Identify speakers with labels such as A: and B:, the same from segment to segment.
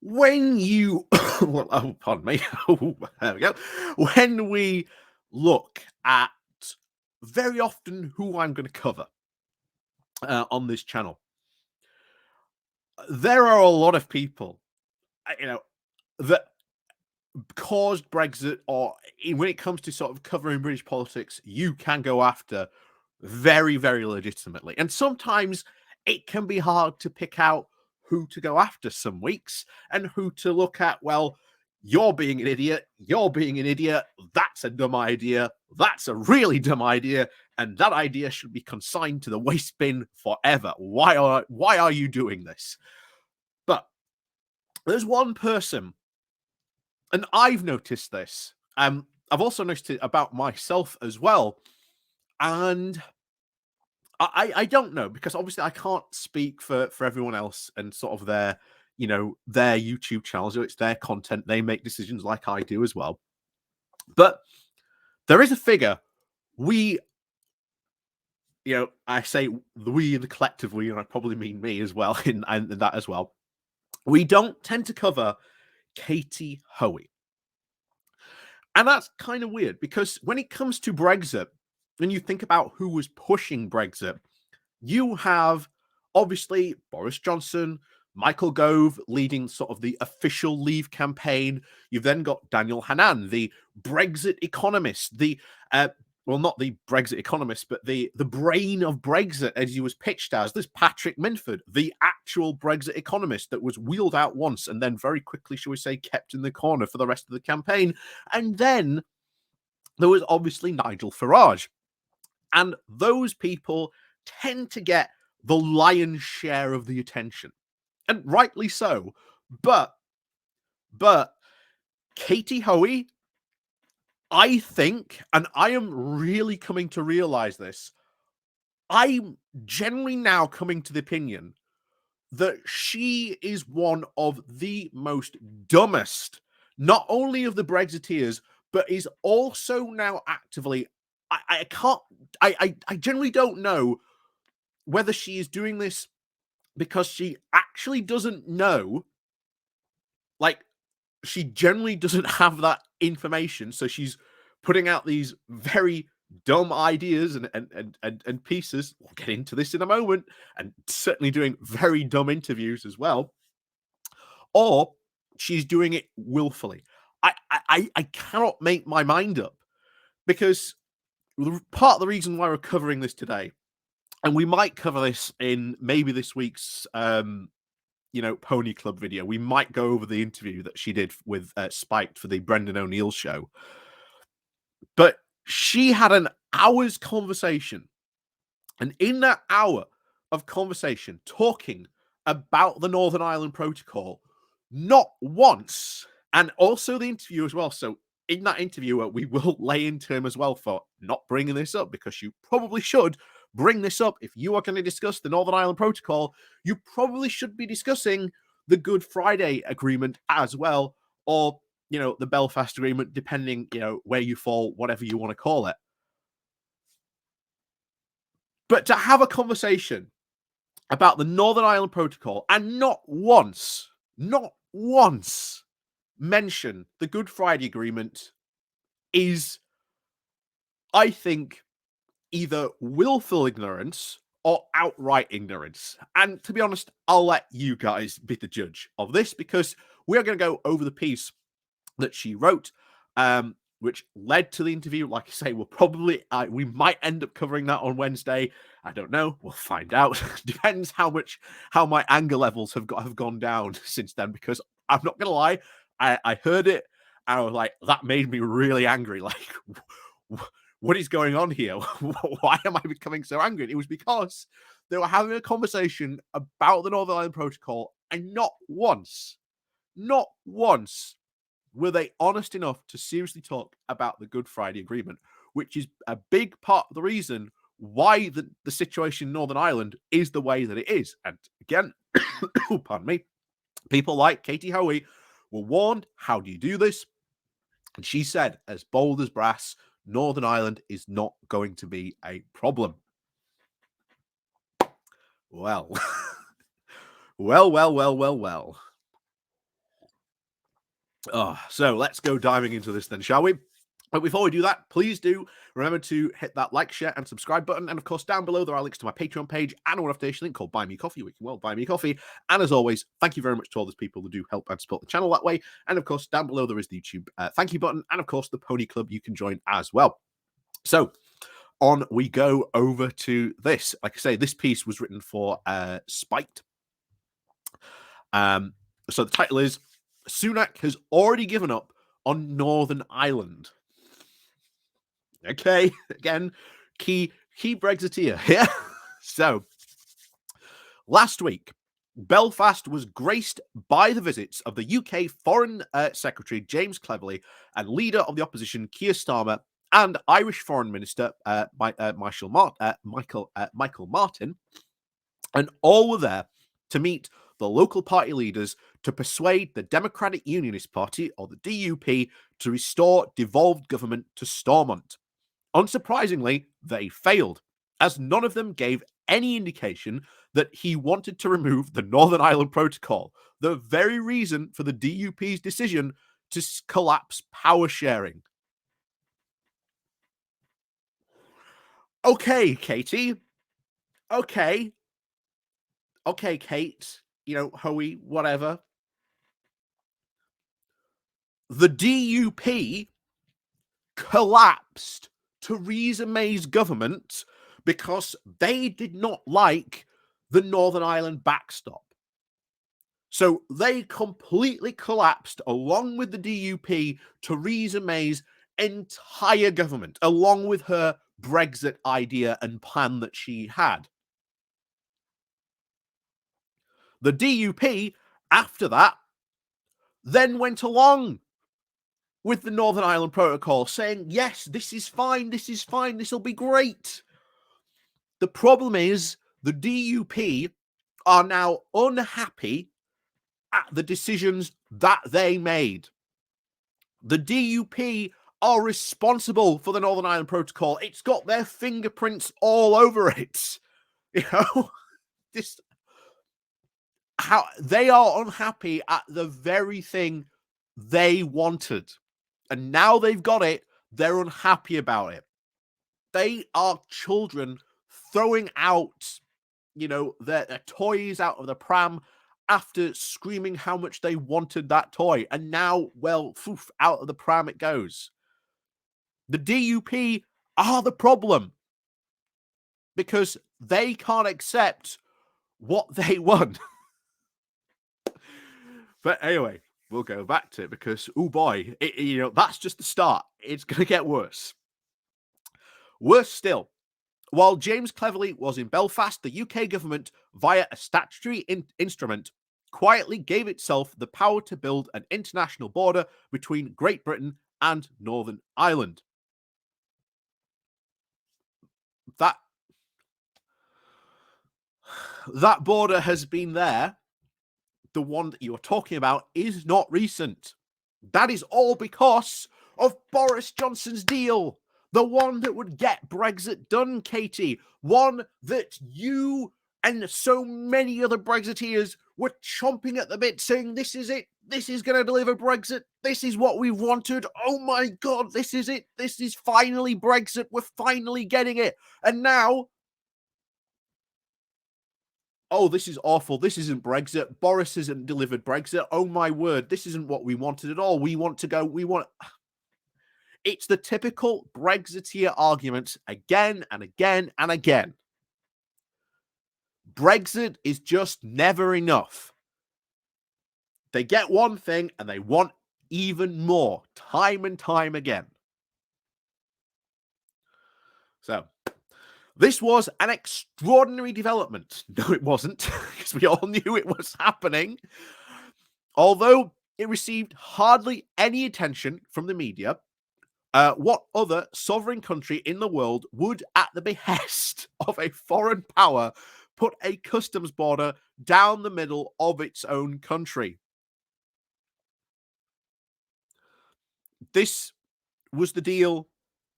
A: when you, well, oh, pardon me, oh, there we go. When we look at very often who I'm going to cover on this channel, there are a lot of people, that caused Brexit, or when it comes to sort of covering British politics, you can go after very, very legitimately. And sometimes it can be hard to pick out who to go after some weeks and who to look at. Well, you're being an idiot. You're being an idiot. That's a dumb idea. That's a really dumb idea. And that idea should be consigned to the waste bin forever. Why are you doing this? But there's one person, and I've noticed this. I've also noticed it about myself as well. And I don't know, because obviously I can't speak for everyone else and sort of their YouTube channels. It's their content. They make decisions like I do as well. But there is a figure I say we, the collective we, and I probably mean me as well in that as well. We don't tend to cover Kate Hoey. And that's kind of weird, because when it comes to Brexit, when you think about who was pushing Brexit, you have obviously Boris Johnson, Michael Gove leading sort of the official Leave campaign. You've then got Daniel Hannan, the Brexit economist, not the Brexit economist, but the brain of Brexit, as he was pitched as. There's Patrick Minford, the actual Brexit economist that was wheeled out once and then very quickly, shall we say, kept in the corner for the rest of the campaign. And then there was obviously Nigel Farage. And those people tend to get the lion's share of the attention, and rightly so. But Kate Hoey, I think, and I am really coming to realize this, I'm generally now coming to the opinion that she is one of the most dumbest, not only of the Brexiteers, but is also now actively, I generally don't know whether she is doing this because she actually doesn't know, like, she generally doesn't have that information, so she's putting out these very dumb ideas and pieces. We'll get into this in a moment, and certainly doing very dumb interviews as well, or she's doing it willfully. I cannot make my mind up, because part of the reason why we're covering this today, and we might cover this in maybe this week's Pony Club video. We might go over the interview that she did with Spiked for the Brendan O'Neill show. But she had an hour's conversation. And in that hour of conversation, talking about the Northern Ireland Protocol, not once, and also the interview as well. So in that interview, we will lay into him as well for not bringing this up, because you probably should bring this up. If you are going to discuss the Northern Ireland Protocol, you probably should be discussing the Good Friday Agreement as well, or, the Belfast Agreement, depending, where you fall, whatever you want to call it. But to have a conversation about the Northern Ireland Protocol and not once mention the Good Friday Agreement is, I think, either willful ignorance or outright ignorance. And to be honest, I'll let you guys be the judge of this, because we're going to go over the piece that she wrote, which led to the interview. Like I say, we might end up covering that on Wednesday. I don't know. We'll find out. Depends how my anger levels have gone down since then, because I'm not going to lie, I heard it and I was like, that made me really angry. Like, what is going on here? Why am I becoming so angry? It was because they were having a conversation about the Northern Ireland Protocol, and not once were they honest enough to seriously talk about the Good Friday Agreement, which is a big part of the reason why the situation in Northern Ireland is the way that it is. And again, pardon me, people like Kate Hoey were warned, how do you do this? And she said, as bold as brass, Northern Ireland is not going to be a problem. Well, well. So let's go diving into this then, shall we? But before we do that, please do remember to hit that like, share, and subscribe button. And of course, down below, there are links to my Patreon page and a one-off link called Buy Me Coffee, where you can, well, buy me coffee. And as always, thank you very much to all those people who do help and support the channel that way. And of course, down below, there is the YouTube thank you button. And of course, the Pony Club you can join as well. So on we go over to this. Like I say, this piece was written for Spiked. So the title is Sunak has already given up on Northern Ireland. Okay, again, key Brexiteer. Yeah. So last week, Belfast was graced by the visits of the UK Foreign Secretary James Cleverly and leader of the opposition Keir Starmer and Irish Foreign Minister Michael Martin, and all were there to meet the local party leaders to persuade the Democratic Unionist Party, or the DUP, to restore devolved government to Stormont. Unsurprisingly, they failed, as none of them gave any indication that he wanted to remove the Northern Ireland Protocol, the very reason for the DUP's decision to collapse power sharing. Okay, Katie. Okay, Kate. Hoey, whatever. The DUP collapsed Theresa May's government because they did not like the Northern Ireland backstop. So they completely collapsed, along with the DUP, Theresa May's entire government, along with her Brexit idea and plan that she had. The DUP, after that, then went along with the Northern Ireland Protocol, saying, yes, this is fine, this will be great. The problem is the DUP are now unhappy at the decisions that they made. The DUP are responsible for the Northern Ireland Protocol. It's got their fingerprints all over it. How they are unhappy at the very thing they wanted. And now they've got it, they're unhappy about it. They are children throwing out, their toys out of the pram after screaming how much they wanted that toy. And now, well, out of the pram it goes. The DUP are the problem because they can't accept what they want. But anyway, we'll go back to it because, oh boy, that's just the start. It's going to get worse. Worse still, while James Cleverly was in Belfast, the UK government, via a statutory instrument, quietly gave itself the power to build an international border between Great Britain and Northern Ireland. That border has been there. The one that you're talking about is not recent. That is all because of Boris Johnson's deal. The one that would get Brexit done, Katie. One that you and so many other Brexiteers were chomping at the bit, saying, this is it. This is going to deliver Brexit. This is what we've wanted. Oh my God, this is it. This is finally Brexit. We're finally getting it. And now, oh, this is awful. This isn't Brexit. Boris hasn't delivered Brexit. Oh my word. This isn't what we wanted at all. It's the typical Brexiteer argument again and again and again. Brexit is just never enough. They get one thing and they want even more, time and time again. So, this was an extraordinary development. No, it wasn't, because we all knew it was happening. Although it received hardly any attention from the media, what other sovereign country in the world would, at the behest of a foreign power, put a customs border down the middle of its own country? This was the deal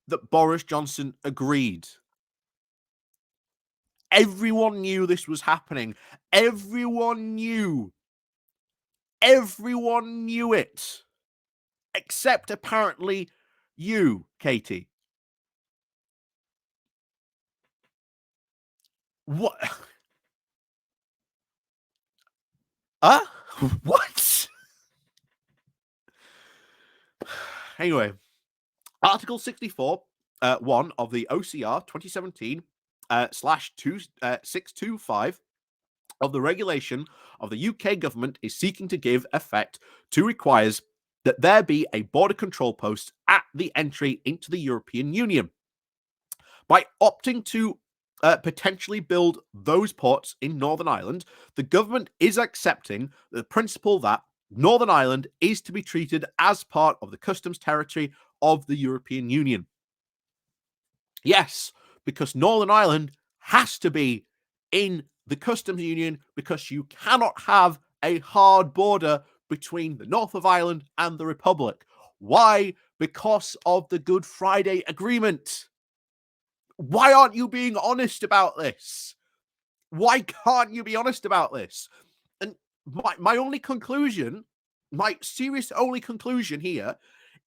A: that Boris Johnson agreed. Everyone knew this was happening. Everyone knew it. except apparently you, Katie. What? Huh? What? Anyway, Article 64, 1 of the OCR 2017 slash 625 of the regulation of the UK government is seeking to give effect to requires that there be a border control post at the entry into the European Union. By opting to potentially build those ports in Northern Ireland, the government is accepting the principle that Northern Ireland is to be treated as part of the customs territory of the European Union. Yes, because Northern Ireland has to be in the customs union because you cannot have a hard border between the north of Ireland and the Republic. Why? Because of the Good Friday Agreement. Why aren't you being honest about this? Why can't you be honest about this? And my only conclusion, my serious only conclusion here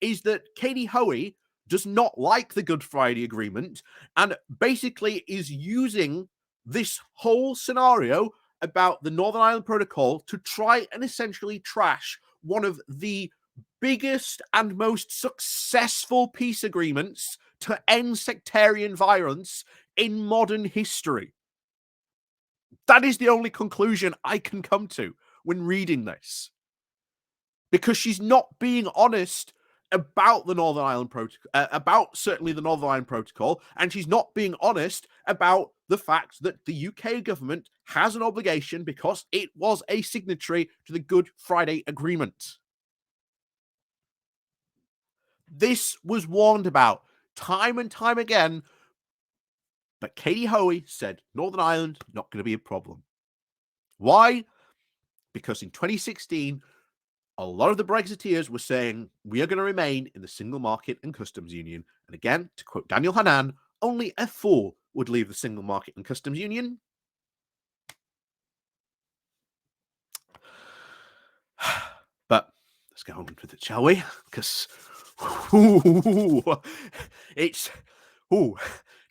A: is that Kate Hoey does not like the Good Friday Agreement and basically is using this whole scenario about the Northern Ireland Protocol to try and essentially trash one of the biggest and most successful peace agreements to end sectarian violence in modern history. That is the only conclusion I can come to when reading this. Because she's not being honest about the Northern Ireland Protocol, about certainly the Northern Ireland Protocol, and she's not being honest about the fact that the UK government has an obligation because it was a signatory to the Good Friday Agreement. This was warned about time and time again, but Kate Hoey said Northern Ireland not going to be a problem. Why? Because in 2016, a lot of the Brexiteers were saying we are going to remain in the single market and customs union. And again, to quote Daniel Hannan, only a fool would leave the single market and customs union. But let's get on with it, shall we? Because it's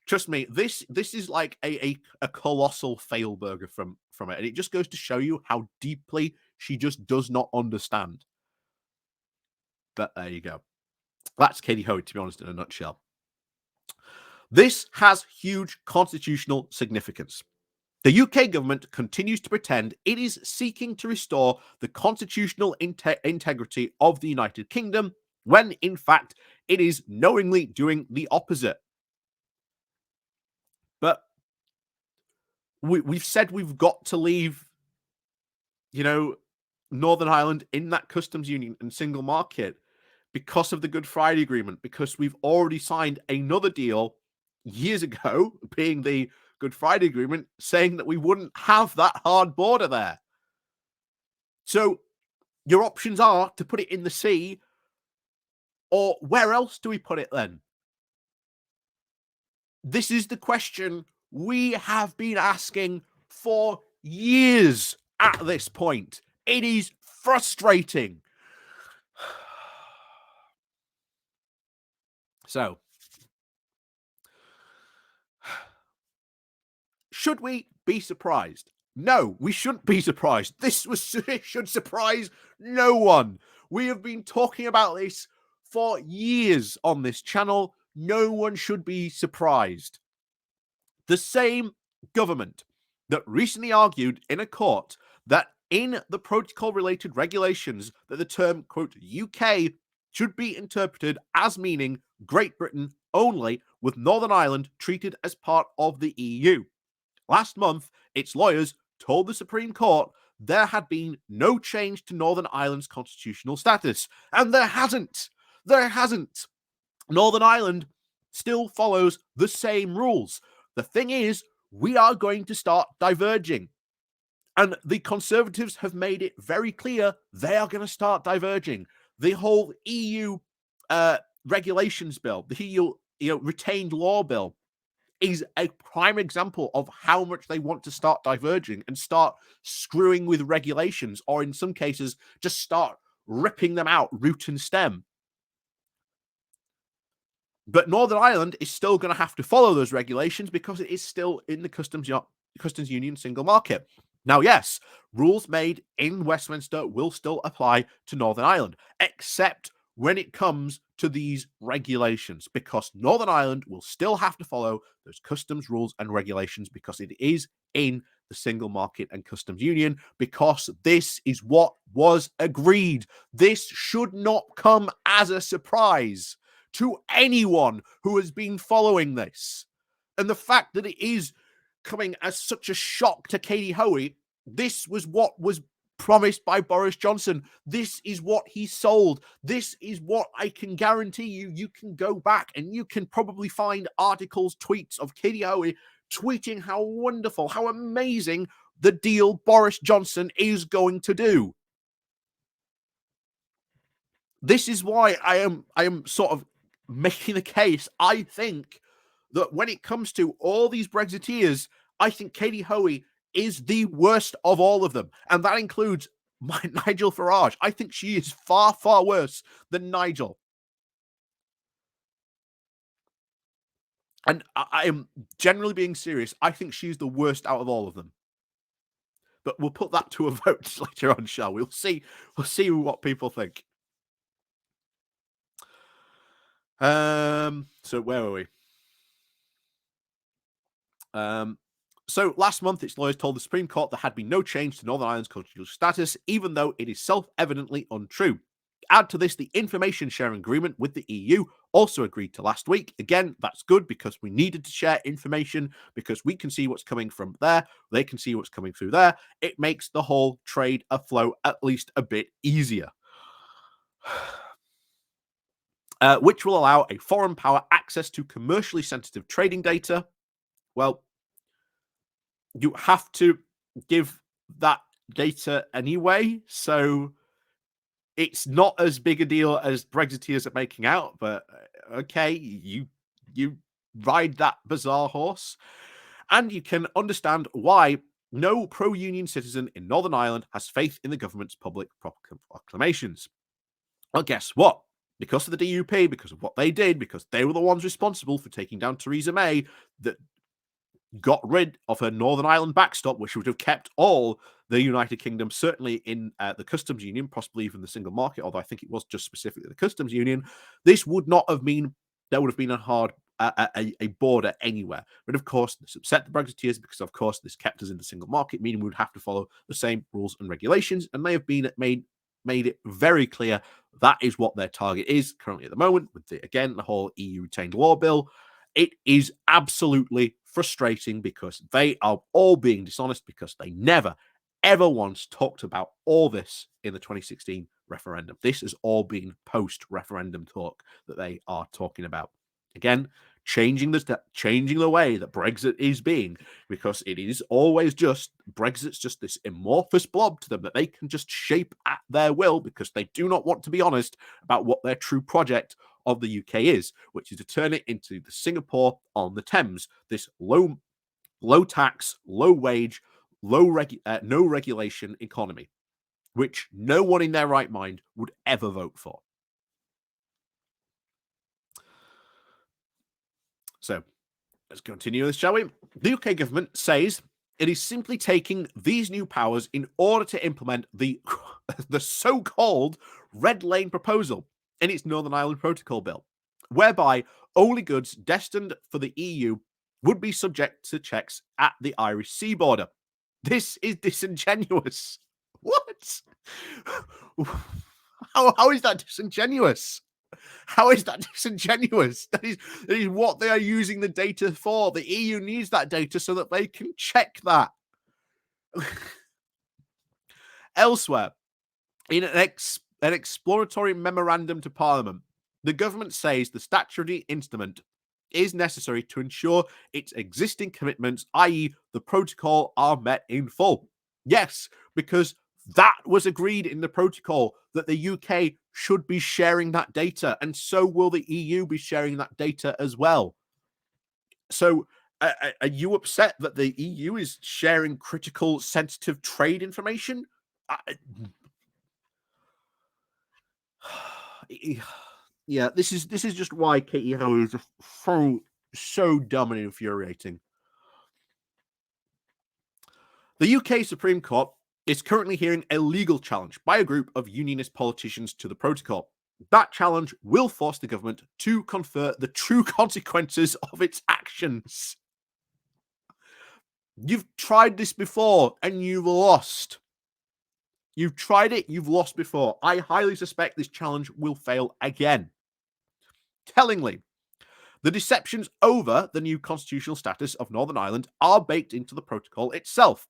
A: trust me, this is like a colossal fail burger from it, and it just goes to show you how deeply she just does not understand. But there you go. That's Kate Hoey, to be honest, in a nutshell. This has huge constitutional significance. The UK government continues to pretend it is seeking to restore the constitutional integrity of the United Kingdom, when in fact it is knowingly doing the opposite. But we've said we've got to leave, Northern Ireland in that customs union and single market because of the Good Friday Agreement, because we've already signed another deal years ago, being the Good Friday Agreement, saying that we wouldn't have that hard border there. So your options are to put it in the sea, or where else do we put it then? This is the question we have been asking for years at this point. It is frustrating. So, should we be surprised? No, we shouldn't be surprised. This should surprise no one. We have been talking about this for years on this channel. No one should be surprised. The same government that recently argued in a court that in the protocol-related regulations that the term, quote, UK should be interpreted as meaning Great Britain only, with Northern Ireland treated as part of the EU. Last month, its lawyers told the Supreme Court there had been no change to Northern Ireland's constitutional status. And there hasn't. There hasn't. Northern Ireland still follows the same rules. The thing is, we are going to start diverging. And the Conservatives have made it very clear they are going to start diverging. The whole EU regulations bill, the EU retained law bill, is a prime example of how much they want to start diverging and start screwing with regulations, or in some cases, just start ripping them out root and stem. But Northern Ireland is still going to have to follow those regulations because it is still in the customs union single market. Now, yes, rules made in Westminster will still apply to Northern Ireland, except when it comes to these regulations, because Northern Ireland will still have to follow those customs rules and regulations because it is in the single market and customs union, because this is what was agreed. This should not come as a surprise to anyone who has been following this. And the fact that it is coming as such a shock to Kate Hoey, this was what was promised by Boris Johnson. This is what he sold. This is what I can guarantee you. You can go back and you can probably find articles, tweets of Kate Hoey tweeting how wonderful, how amazing the deal Boris Johnson is going to do. This is why I am sort of making the case. I think that when it comes to all these Brexiteers, I think Kate Hoey is the worst of all of them. And that includes Nigel Farage. I think she is far, far worse than Nigel. And I am generally being serious. I think she's the worst out of all of them. But we'll put that to a vote later on, shall we? We'll see what people think. So where were we? So last month, its lawyers told the Supreme Court there had been no change to Northern Ireland's constitutional status, even though it is self-evidently untrue. Add to this the information sharing agreement with the EU, also agreed to last week. Again, that's good because we needed to share information because we can see what's coming from there. They can see what's coming through there. It makes the whole trade flow at least a bit easier. Which will allow a foreign power access to commercially sensitive trading data. Well, you have to give that data anyway, so it's not as big a deal as Brexiteers are making out, but okay, you ride that bizarre horse, and you can understand why no pro-union citizen in Northern Ireland has faith in the government's public proclamations. Well, guess what? Because of the DUP, because of what they did, because they were the ones responsible for taking down Theresa May, that got rid of her Northern Ireland backstop, which would have kept all the United Kingdom, certainly in the customs union, possibly even the single market, although I think it was just specifically the customs union. This would not have been, there would have been a border anywhere. But of course, this upset the Brexiteers because, of course, this kept us in the single market, meaning we would have to follow the same rules and regulations, and they have been made it very clear that is what their target is currently at the moment with the whole EU retained law bill. It is absolutely frustrating because they are all being dishonest because they never, ever once talked about all this in the 2016 referendum. This has all been post-referendum talk that they are talking about. Again, changing the way that Brexit is being, because it is always just Brexit's just this amorphous blob to them that they can just shape at their will because they do not want to be honest about what their true project of the UK is, which is to turn it into the Singapore on the Thames, this low tax, low wage, no regulation economy, which no one in their right mind would ever vote for. So let's continue this, shall we? The UK government says it is simply taking these new powers in order to implement the so-called Red Lane proposal in its Northern Ireland Protocol Bill, whereby only goods destined for the EU would be subject to checks at the Irish sea border. This is disingenuous. What? How is that disingenuous? How is that disingenuous? That is what they are using the data for. The EU needs that data so that they can check that. Elsewhere, in an exploratory memorandum to Parliament, the government says the statutory instrument is necessary to ensure its existing commitments, i.e. the protocol, are met in full. Yes, because that was agreed in the protocol that the UK should be sharing that data, and so will the EU be sharing that data as well. So are you upset that the EU is sharing critical, sensitive trade information? Yeah, this is just why Kate Hoey is just so dumb and infuriating. The UK Supreme Court is currently hearing a legal challenge by a group of unionist politicians to the protocol. That challenge will force the government to confer the true consequences of its actions. You've tried this before and you've lost. You've tried it, you've lost before. I highly suspect this challenge will fail again. Tellingly, the deceptions over the new constitutional status of Northern Ireland are baked into the protocol itself.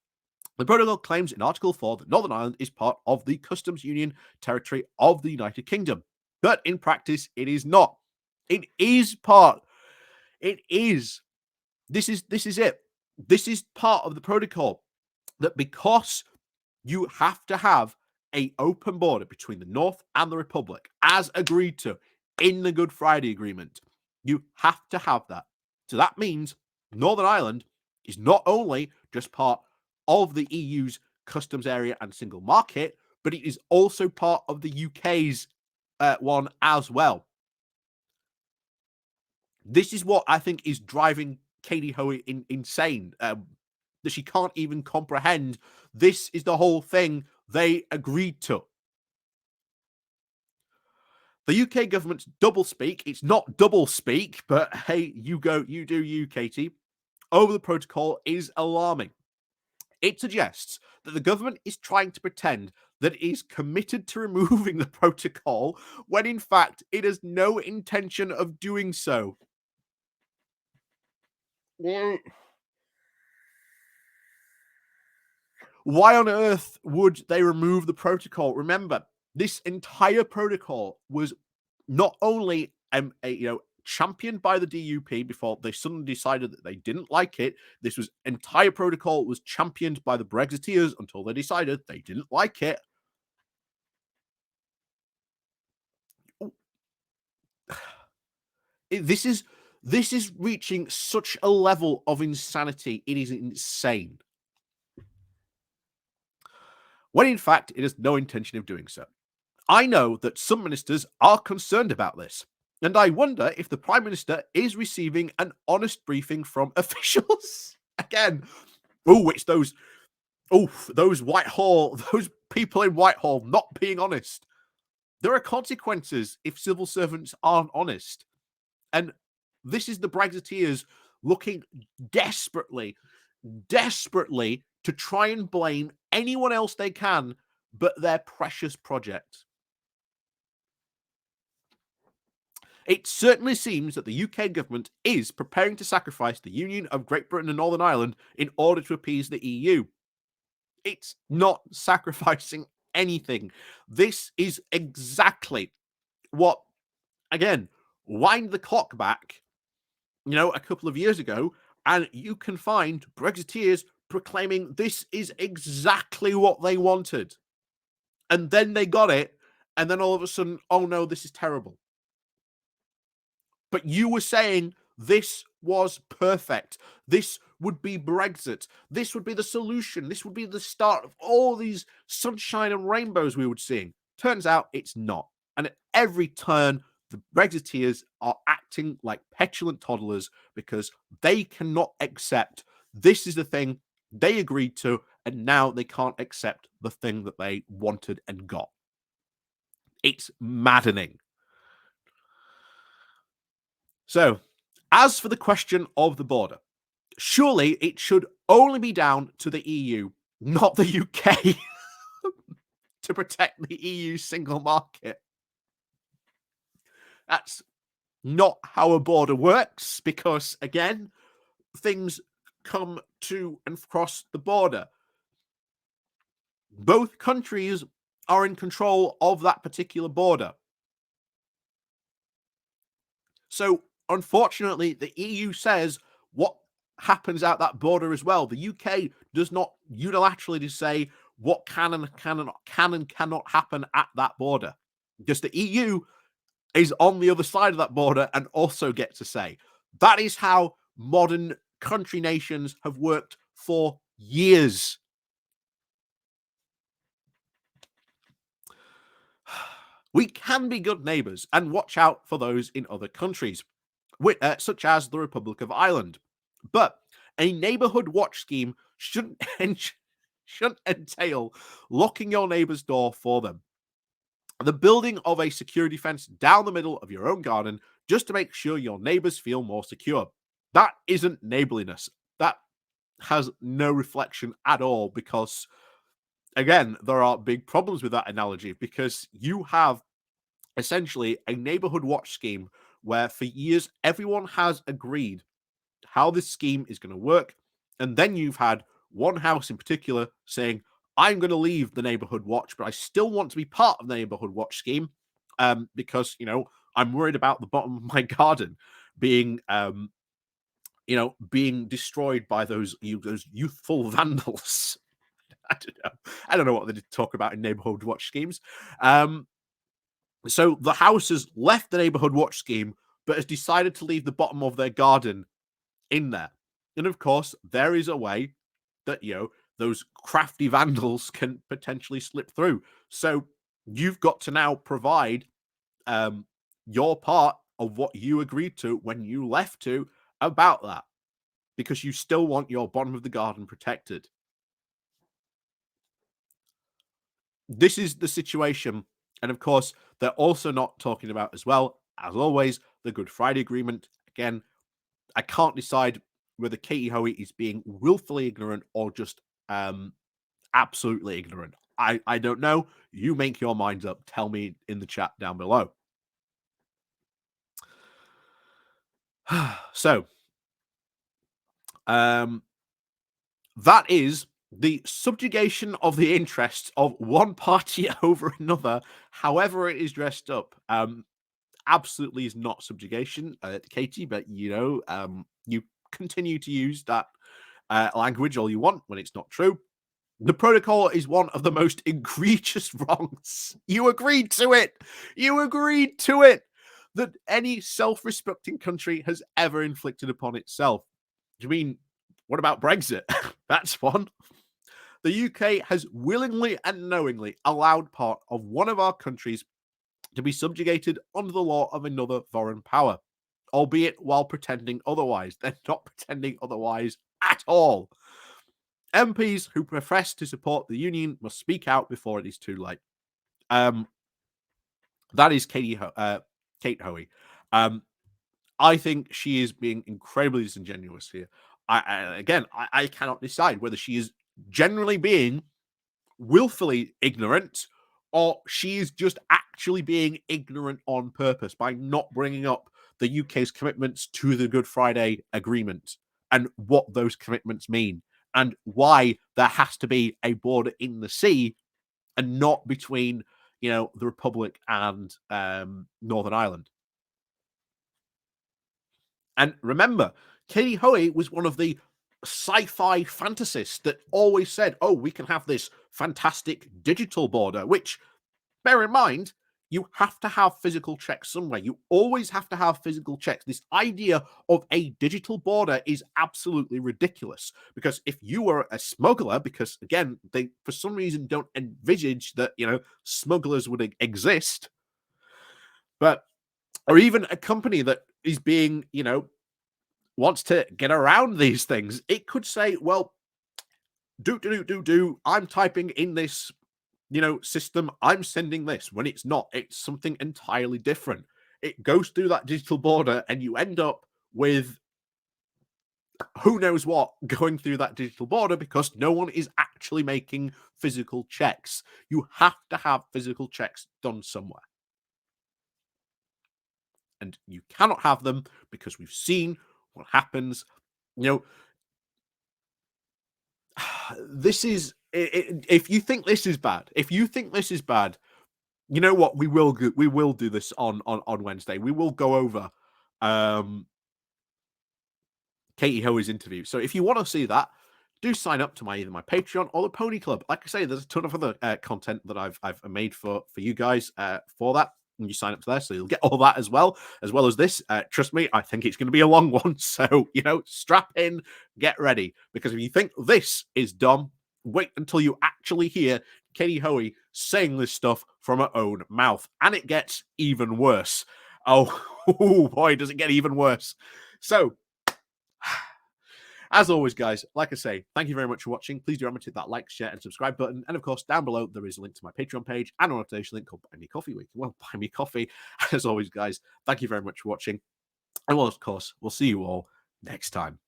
A: The protocol claims in Article 4 that Northern Ireland is part of the customs union territory of the United Kingdom. But in practice, it is not. It is part. It is. This is it. This is part of the protocol. That because you have to have an open border between the North and the Republic, as agreed to in the Good Friday Agreement, you have to have that. So that means Northern Ireland is not only just part of the EU's customs area and single market, but it is also part of the UK's one as well. This is what I think is driving Katie Hoey insane. That she can't even comprehend this is the whole thing they agreed to. The UK government's double speak, it's not double speak, but hey, you go, you do you, Katie, over the protocol is alarming. It suggests that the government is trying to pretend that it is committed to removing the protocol when in fact it has no intention of doing so. Why on earth would they remove the protocol? Remember, this entire protocol was not only championed by the DUP before they suddenly decided that they didn't like it. This was entire protocol was championed by the Brexiteers until they decided they didn't like it. This is reaching such a level of insanity. It is insane. When in fact it has no intention of doing so. I know that some ministers are concerned about this, and I wonder if the Prime Minister is receiving an honest briefing from officials. Again, it's those Whitehall, those people in Whitehall not being honest. There are consequences if civil servants aren't honest. And this is the Brexiteers looking desperately to try and blame anyone else they can but their precious project. It certainly seems that the UK government is preparing to sacrifice the union of Great Britain and Northern Ireland in order to appease the EU. It's not sacrificing anything. This is exactly what, again, wind the clock back, a couple of years ago, and you can find Brexiteers proclaiming this is exactly what they wanted. And then they got it, and then all of a sudden, oh no, this is terrible. But you were saying this was perfect. This would be Brexit. This would be the solution. This would be the start of all these sunshine and rainbows we were seeing. Turns out it's not. And at every turn, the Brexiteers are acting like petulant toddlers because they cannot accept this is the thing they agreed to, and now they can't accept the thing that they wanted and got. It's maddening. So, as for the question of the border, surely it should only be down to the EU, not the UK, to protect the EU single market. That's not how a border works because, again, things come to and cross the border. Both countries are in control of that particular border. So, unfortunately, the EU says what happens out that border as well. The UK does not unilaterally say what can and cannot happen at that border. Because the EU is on the other side of that border and also gets to say. That is how modern country nations have worked for years. We can be good neighbours and watch out for those in other countries, such as the Republic of Ireland. But a neighbourhood watch scheme shouldn't entail locking your neighbour's door for them. The building of a security fence down the middle of your own garden just to make sure your neighbours feel more secure. That isn't neighbourliness. That has no reflection at all, because, again, there are big problems with that analogy, because you have essentially a neighbourhood watch scheme where for years everyone has agreed how this scheme is going to work. And then you've had one house in particular saying, I'm going to leave the neighborhood watch, but I still want to be part of the neighborhood watch scheme, because, I'm worried about the bottom of my garden being, being destroyed by those youthful vandals. I don't know. I don't know what they talk about in neighborhood watch schemes. So the house has left the neighborhood watch scheme, but has decided to leave the bottom of their garden in there. And of course, there is a way that, those crafty vandals can potentially slip through. So you've got to now provide your part of what you agreed to when you left to about that, because you still want your bottom of the garden protected. This is the situation. And of course, they're also not talking about, as well, as always, the Good Friday Agreement. Again, I can't decide whether Kate Hoey is being willfully ignorant or just absolutely ignorant. I don't know. You make your minds up. Tell me in the chat down below. So, that is the subjugation of the interests of one party over another, however it is dressed up. Absolutely is not subjugation, Katie, but you continue to use that language all you want when it's not true. The protocol is one of the most egregious wrongs. You agreed to it. You agreed to it, that any self-respecting country has ever inflicted upon itself. Do you mean, what about Brexit? That's one. The UK has willingly and knowingly allowed part of one of our countries to be subjugated under the law of another foreign power, albeit while pretending otherwise. They're not pretending otherwise at all. MPs who profess to support the union must speak out before it is too late. That is Kate Hoey. I think she is being incredibly disingenuous here. I cannot decide whether she is generally being willfully ignorant, or she is just actually being ignorant on purpose by not bringing up the UK's commitments to the Good Friday Agreement and what those commitments mean, and why there has to be a border in the sea and not between, the Republic and Northern Ireland. And remember, Katie Hoey was one of the sci-fi fantasists that always said, oh, we can have this fantastic digital border, which, bear in mind, you have to have physical checks somewhere. You always have to have physical checks. This idea of a digital border is absolutely ridiculous, because if you were a smuggler, because again, they for some reason don't envisage that, smugglers would exist, or even a company that is being, wants to get around these things, it could say, well, I'm typing in this, system, I'm sending this, when it's not. It's something entirely different. It goes through that digital border and you end up with who knows what going through that digital border, because no one is actually making physical checks. You have to have physical checks done somewhere. And you cannot have them because we've seen what happens. This is, if you think this is bad, you know what? We will do this on Wednesday. We will go over Katie Hoey's interview. So if you want to see that, do sign up to either my Patreon or the Pony Club. Like I say, there's a ton of other content that I've made for you guys for that. And you sign up to there, so you'll get all that as well as this. Trust me, I think it's going to be a long one. So, strap in, get ready. Because if you think this is dumb, wait until you actually hear Katie Hoey saying this stuff from her own mouth. And it gets even worse. Oh, boy, does it get even worse. So, as always, guys, like I say, thank you very much for watching. Please do remember to hit that like, share, and subscribe button. And of course, down below, there is a link to my Patreon page and a notification link called Buy Me Coffee Week. Well, buy me coffee. As always, guys, thank you very much for watching. And well, of course, we'll see you all next time.